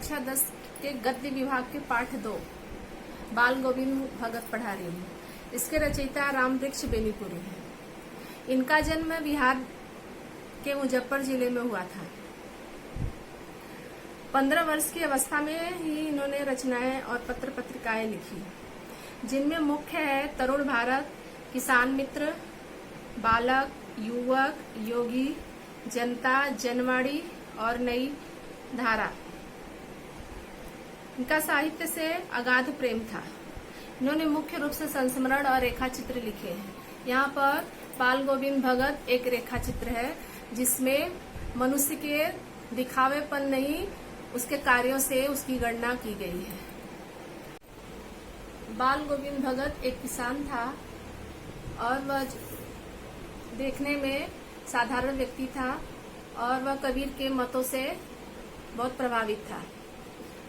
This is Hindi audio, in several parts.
कक्षा 10 के गद्य विभाग के पाठ 2 बाल गोविंद भगत पढ़ा रही हूँ। इसके रचयिता रामवृक्ष बेनीपुरी है। इनका जन्म बिहार के मुजफ्फर जिले में हुआ था। 15 वर्ष की अवस्था में ही इन्होंने रचनाएं और पत्र पत्रिकाएं लिखी, जिनमें मुख्य है तरुण भारत, किसान मित्र, बालक, युवक, योगी, जनता, जनवाणी और नई धारा। इनका साहित्य से अगाध प्रेम था। इन्होंने मुख्य रूप से संस्मरण और रेखा चित्र लिखे हैं। यहाँ पर बाल गोविंद भगत एक रेखा चित्र है, जिसमें मनुष्य के दिखावेपन नहीं, उसके कार्यों से उसकी गणना की गई है। बाल गोविंद भगत एक किसान था और वह देखने में साधारण व्यक्ति था और वह कबीर के मतों से बहुत प्रभावित था।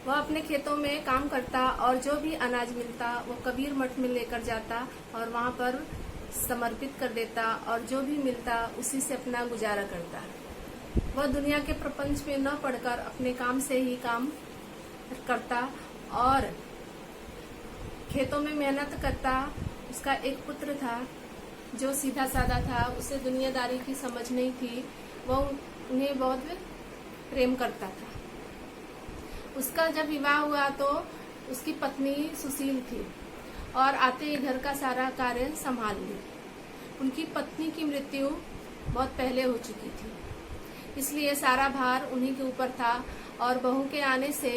वह अपने खेतों में काम करता और जो भी अनाज मिलता वो कबीर मठ में लेकर जाता और वहां पर समर्पित कर देता और जो भी मिलता उसी से अपना गुजारा करता। वह दुनिया के प्रपंच में न पढ़कर अपने काम से ही काम करता और खेतों में मेहनत करता। उसका एक पुत्र था जो सीधा साधा था, उसे दुनियादारी की समझ नहीं थी। वह उन्हें बहुत प्रेम करता था। उसका जब विवाह हुआ तो उसकी पत्नी सुशील थी और आते ही घर का सारा कार्य संभाल ली। उनकी पत्नी की मृत्यु बहुत पहले हो चुकी थी, इसलिए सारा भार उन्हीं के ऊपर था और बहू के आने से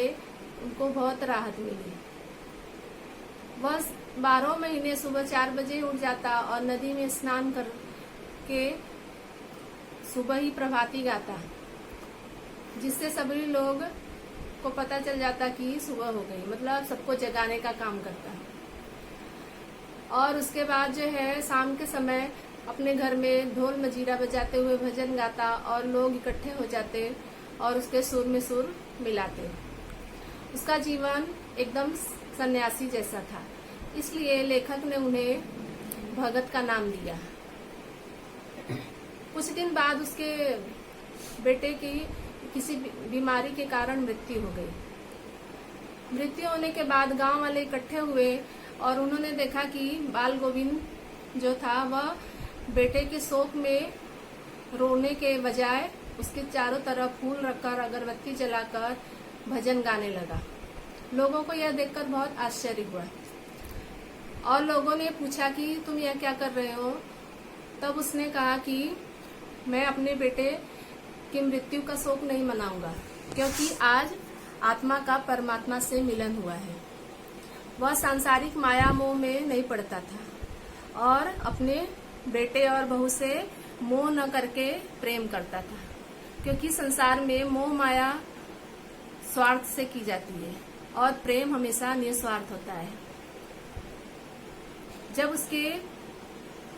उनको बहुत राहत मिली। वह 12 महीने सुबह 4 बजे उठ जाता और नदी में स्नान करके सुबह ही प्रभाती गाता, जिससे सभी लोग को पता चल जाता कि सुबह हो गई, मतलब सबको जगाने का काम करता। और उसके बाद जो है शाम के समय अपने घर में ढोल मजीरा बजाते हुए भजन गाता और लोग इकट्ठे हो जाते और उसके सुर में सुर मिलाते। उसका जीवन एकदम सन्यासी जैसा था, इसलिए लेखक ने उन्हें भगत का नाम दिया। कुछ दिन बाद उसके बेटे की किसी बीमारी के कारण मृत्यु हो गई। मृत्यु होने के बाद गांव वाले इकट्ठे हुए और उन्होंने देखा कि बाल गोविंद जो था वह बेटे के शोक में रोने के बजाय उसके चारों तरफ फूल रखकर अगरबत्ती जलाकर भजन गाने लगा। लोगों को यह देखकर बहुत आश्चर्य हुआ और लोगों ने पूछा कि तुम यह क्या कर रहे हो। तब उसने कहा कि मैं अपने बेटे की मृत्यु का शोक नहीं मनाऊंगा, क्योंकि आज आत्मा का परमात्मा से मिलन हुआ है। वह सांसारिक माया मोह में नहीं पड़ता था और अपने बेटे और बहू से मोह न करके प्रेम करता था, क्योंकि संसार में मोह माया स्वार्थ से की जाती है और प्रेम हमेशा निस्वार्थ होता है। जब उसके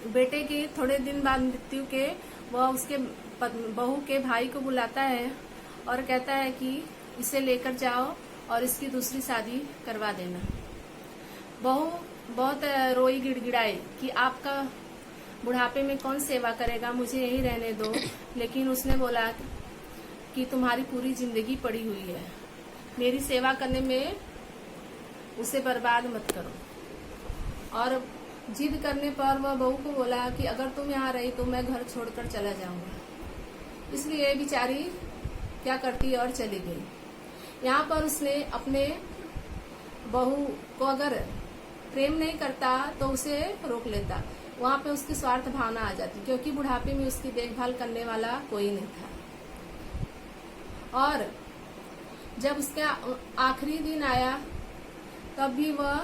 बेटे के थोड़े दिन बाद मृत्यु के वह उसके बहू के भाई को बुलाता है और कहता है कि इसे लेकर जाओ और इसकी दूसरी शादी करवा देना। बहू बहुत रोई गिड़गिड़ाई कि आपका बुढ़ापे में कौन सेवा करेगा, मुझे यहीं रहने दो। लेकिन उसने बोला कि तुम्हारी पूरी जिंदगी पड़ी हुई है, मेरी सेवा करने में उसे बर्बाद मत करो। और जिद करने पर वह बहू को बोला कि अगर तुम यहाँ रही तो मैं घर छोड़कर चला जाऊंगा। इसलिए बेचारी क्या करती और चली गई। यहाँ पर उसने अपने बहू को अगर प्रेम नहीं करता तो उसे रोक लेता। वहां पे उसकी स्वार्थ भावना आ जाती, क्योंकि बुढ़ापे में उसकी देखभाल करने वाला कोई नहीं था। और जब उसके आखिरी दिन आया तब भी वह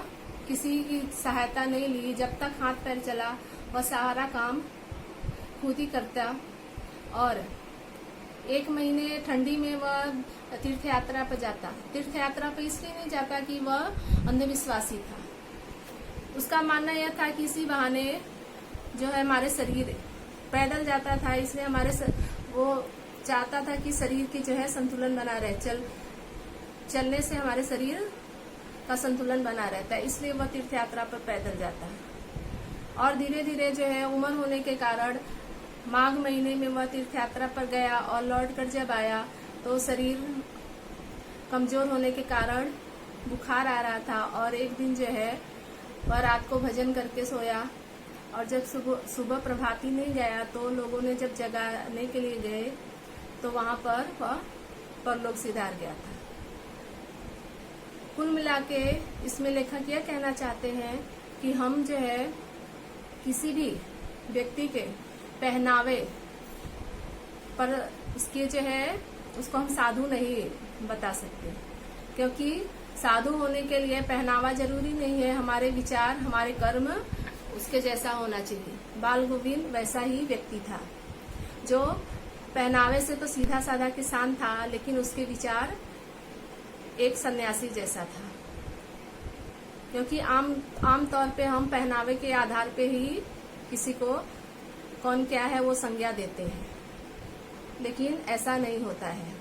किसी की सहायता नहीं ली। जब तक हाथ पैर चला वह सारा काम खुद ही करता। और 1 महीने ठंडी में वह तीर्थ यात्रा पर जाता। तीर्थ यात्रा पर इसलिए नहीं जाता कि वह अंधविश्वासी था। उसका मानना यह था कि इसी बहाने जो है हमारे शरीर पैदल जाता था, इसलिए वो चाहता था कि शरीर की जो है संतुलन बना रहे। चलने से हमारे शरीर का संतुलन बना रहता है, इसलिए वह तीर्थ यात्रा पर पैदल जाता है। और धीरे धीरे जो है उम्र होने के कारण माघ महीने में वह तीर्थ यात्रा पर गया और लौट कर जब आया तो शरीर कमजोर होने के कारण बुखार आ रहा था और एक दिन जो है वह रात को भजन करके सोया और जब सुबह प्रभाती नहीं गया तो लोगों ने जब जगाने के लिए गए तो वहां पर वह परलोक सिधार गया था। कुल मिला के इसमें लेखक यह कहना चाहते हैं कि हम जो है किसी भी व्यक्ति के पहनावे पर उसके जो है उसको हम साधु नहीं बता सकते, क्योंकि साधु होने के लिए पहनावा जरूरी नहीं है, हमारे विचार हमारे कर्म उसके जैसा होना चाहिए। बाल गोविंद वैसा ही व्यक्ति था जो पहनावे से तो सीधा साधा किसान था, लेकिन उसके विचार एक सन्यासी जैसा था। क्योंकि आम तौर पे हम पहनावे के आधार पे ही किसी को कौन क्या है वो संज्ञा देते हैं, लेकिन ऐसा नहीं होता है।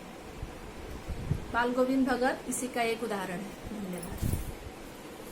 बाल गोविंद भगत इसी का एक उदाहरण है।